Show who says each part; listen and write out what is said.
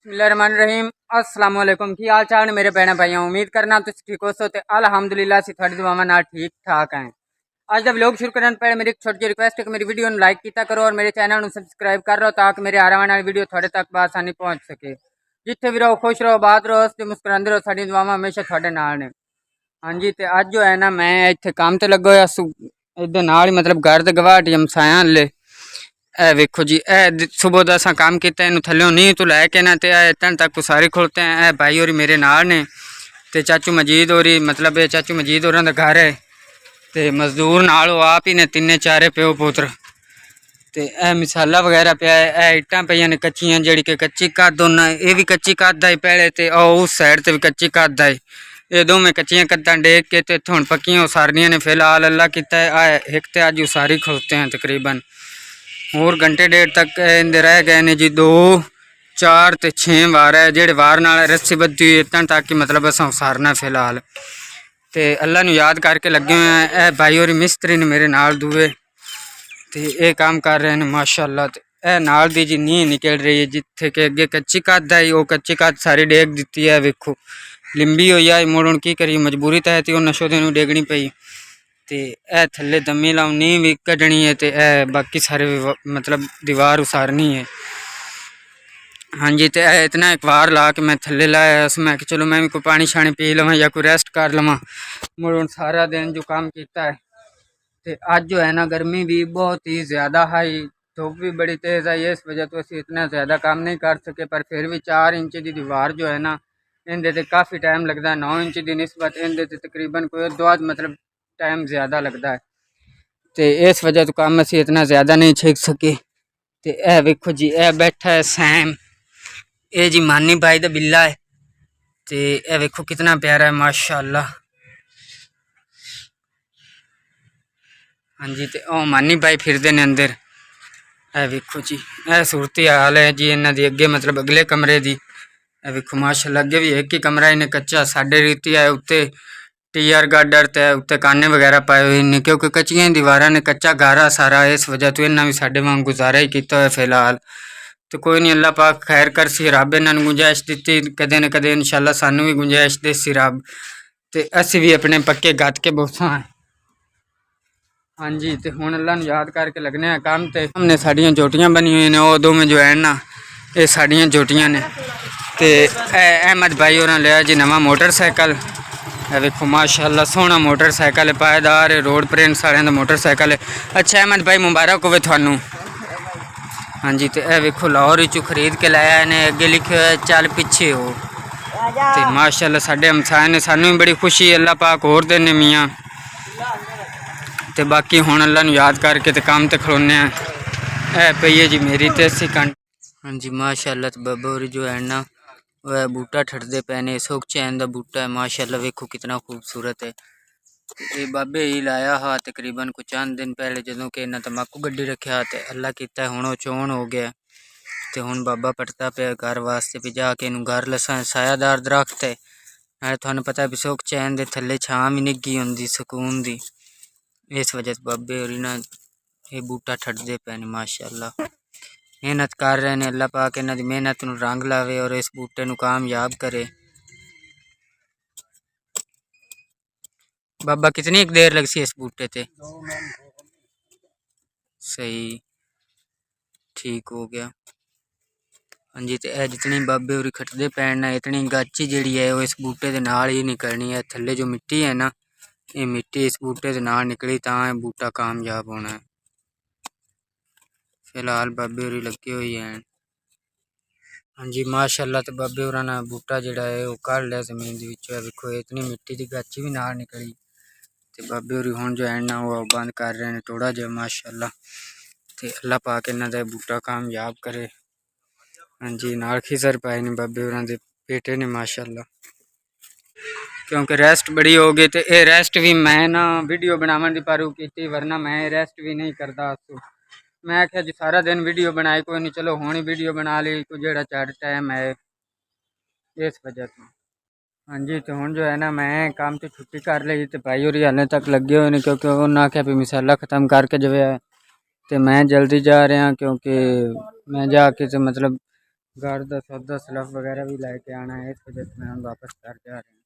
Speaker 1: बिस्मिल्लाहिर्रहमानिर्रहीम। अस्सलाम वालेकुम। की हाल चाल ने मेरे भैन भाइयों, उम्मीद करना तुम ठीक हो। सो ते अल्हम्दुलिल्लाह सी थोड़ी दुआवां नाल ठीक ठाक हैं। आज दा व्लॉग शुरू करने पहले मेरी एक छोटी रिक्वेस्ट है कि मेरी वीडियो लाइक किया करो और मेरे चैनल को सब्सक्राइब कर लो ताकि मेरे आने वाली वीडियो थोड़े तक बआसानी पहुँच सके। जिथे भी रहो खुश रहो, बात रहो, हंसते मुस्कुराते रहो। साडी दुआवां हमेशा थोड़े नाल ने। हाँ जी, तो अज जो है ना मैं इत्थे काम ते लगा होया सू। इहदे नाल ही मतलब घर दे गवाह हमसाया ले। ए वेखो जी, सुबह का असा काम किया, इन थल्यों नींह तो लैके ना इतने तक उसारी खोलते हैं। ए भाई और मेरे नाल ने ते चाचू मजीद होरी, मतलब ये चाचू मजीद होरां दा घर है। ते मजदूर नाल आप ही ने, तिन्ने चारे प्यो पुत्र। ते ए मिसाला वगैरह पिया है, इट्टां पईयां ने कच्चियां, जेड़ी कि कच्ची कद होना, ये भी कच्ची कद है पहले, ते उस साइड ते भी कच्ची कद है। ये दोवें कच्चियां कद्दां डेक के ते हुण पक्कियां उसारनियां ने। फिलहाल अल्लाह कीता है एक ते अज उसारी खलोते हैं तकरीबन। और घंटे डेढ़ तक इंदे रह गए ने जी। 2 4 ते 6 वार है, जेड़े वार नाल रस्सी बद्धी हुई इतना तक कि मतलब असा उसारना फिलहाल। तो अल्लाह नू याद करके लगे हुए हैं। ए भाई और मिस्त्री ने मेरे नाल दुए, तो ये काम कर रहे हैं माशाअल्लाह। तो ए नाल दी जी नींह निकल रही है, जिथे कि अगे कच्ची कद है, वो कच्ची कद सारी डेग दी है। वेखो लिंबी हो जाए मुड़, हुण की करिए, मजबूरी तहत ही नशो दिन डेगनी पई। ते ए थल्ले दमी लाउनी भी कढ़नी है, तो ए बाकी सारे मतलब दीवार उसारनी है। हाँ जी, तो इतना एक वार ला के मैं थल्ले लाया उस, मैं कि चलो मैं भी कोई पानी शानी पी लवां या कोई रेस्ट कर लवां। मुड़ हुण सारा दिन जो काम किया है, तो अज जो है ना गर्मी भी बहुत ही ज़्यादा है, धूप भी बड़ी तेज़ है। इस वजह तो असी इतना ज़्यादा काम नहीं कर सके, पर फिर भी 4 इंच की दीवार जो है ना, इनदे ते काफ़ी टाइम लगता है। 9 इंच की निस्बत इनदे ते तकरीबन कोई दो मतलब टाइम ज़्यादा लगता है। तो इस वजह तो काम असी इतना ज़्यादा नहीं छेक सके। तो यह वेखो जी, यह बैठा है सैम, ये जी मानी भाई का बिल्ला है। तो यह वेखो कितना प्यारा है माशाअल्लाह। हाँ जी, तो ओ मानी भाई फिरदे ने अंदर। ए वेखो जी, यह सूरत हाल है जी इन्हां दी अगे, मतलब अगले कमरे दी। ए वेखो माशाअल्लाह, अगे भी एक ही कमरा इन्हें कच्चा, साडे रीति है उत्ते टीआर गार्डर ते उत्ते काने वगैरह पाए हुए ने, क्योंकि कच्चियां दीवारां ने, कच्चा गारा सारा। इस वजह तो इन्हां भी साडे वांग गुजारा ही किया है फिलहाल। तो कोई नहीं, अल्लाह पाक खैर कर सी, रब इन्हां नूं गुंजाइश दित्ती, कदे न कदे इंशाअल्लाह सानू भी गुंजाइश देसी रब। तो असी भी अपने पक्के गत के बोसा हैं। हाँ जी, तो हुण अल्लाह नूं याद करके लगने हैं काम ते। हमने साड़ियाँ जोटियाँ बनी हुई ने, वो दोवें जो है ना, ये साड़ियाँ जोटियाँ ने। तो अहमद भाई होरां लिया जी नवा मोटरसाइकिल। देखो माशाअल्लाह सोहना मोटरसाइकिल है, पायदार है, रोड प्रिंट्स वाले का मोटरसाइकिल है। अच्छा अहमद भाई मुबारक होवे थानू। हाँ जी, तो यह वेखो लाहौर चू खरीद के लाया इन्हें, अगे लिखे हुआ है चल पीछे हो। तो माशाअल्लाह साडे हमसाए ने, सानू भी बड़ी खुशी है। अल्लाह पाक होर देने मियाँ। तो बाकी हुण अल्लाह नूं याद करके तो काम ते खड़ोने हैं। ए पई है जी मेरी तेसी कंड। हाँ जी माशाअल्लाह, तो बाबा होरी जो है ना, वह बूटा ठटदे पे ने। सुख चैन का बूटा है माशाअल्लाह, वेखो कितना खूबसूरत है। ये बाबे ही लाया हा तकरीबन कुछ चंद दिन पहले, जो कि इन्हें तंबाकू गड्डी रखा, तो अल्लाह किता हुण चोन हो गया। तो हुण बाबा पटता पे घर वास्ते भी जाके इनू घर लसा। सायादार दरख्त है, नाले थानू पता भी सुख चैन दे थल्ले छां भी निगी होंदी सुकून दी। इस वजह से बाबे और ना ये बूटा ठटदे पे ने माशाअल्लाह, मेहनत कर रहे हैं। अल्लाह पाक इन्हां दी मेहनत नूं रंग लावे और इस बूटे नूं कामयाब करे। बाबा कितनी देर लग सी इस बूटे ते? सही, ठीक हो गया। हाँ जी, तो यह जितनी बाबे उरी खटदे पैन ना, इतनी गाची जिहड़ी है वो इस बूटे दे नाल ही निकलनी है। थल्ले जो मिट्टी है ना, ये मिट्टी इस बूटे दे नाल निकली तां बूटा कामयाब होना है। फिलहाल बाबे उरी लगे हुए हैं। हाँ जी माशाअल्लाह, तो बाबे होरां ना बूटा जिहड़ा है वो कढ़ लिया जमीन दे विचों। देखो इतनी मिट्टी की गाची भी नाल निकली। तो बाबे होरी हुण जो है ना वो बंद कर रहे हैं थोड़ा जिहा माशाअल्लाह। तो अल्लाह पाक इन्हां दा बूटा कामयाब करे। हाँ जी, नाल खिसर पाए ने बाबे होरां दे बेटे ने माशाअल्लाह, क्योंकि रेस्ट बड़ी हो गई। तो ये रेस्ट भी मैं ना वीडियो बनावन दी पारू की, वरना मैं रेस्ट भी नहीं करता। मैं आख्या जी सारा दिन वीडियो बनाई, कोई नहीं चलो हुण ही वीडियो बना ली, कोई जेड़ा चढ़ टाइम है इस वजह से। हाँ जी, तो हुण जो है ना मैं काम तो छुट्टी कर ली, तो भाई होरी हाले तक लगे हुए हैं, क्योंकि उन्होंने आख्या भी मिसाला खत्म करके जब है। तो मैं जल्दी जा रहा, क्योंकि मैं जाके तो मतलब घर का सौदा सलफ वगैरह भी लैके आना है, इस वजह से मैं हम वापस घर जा रहे हैं।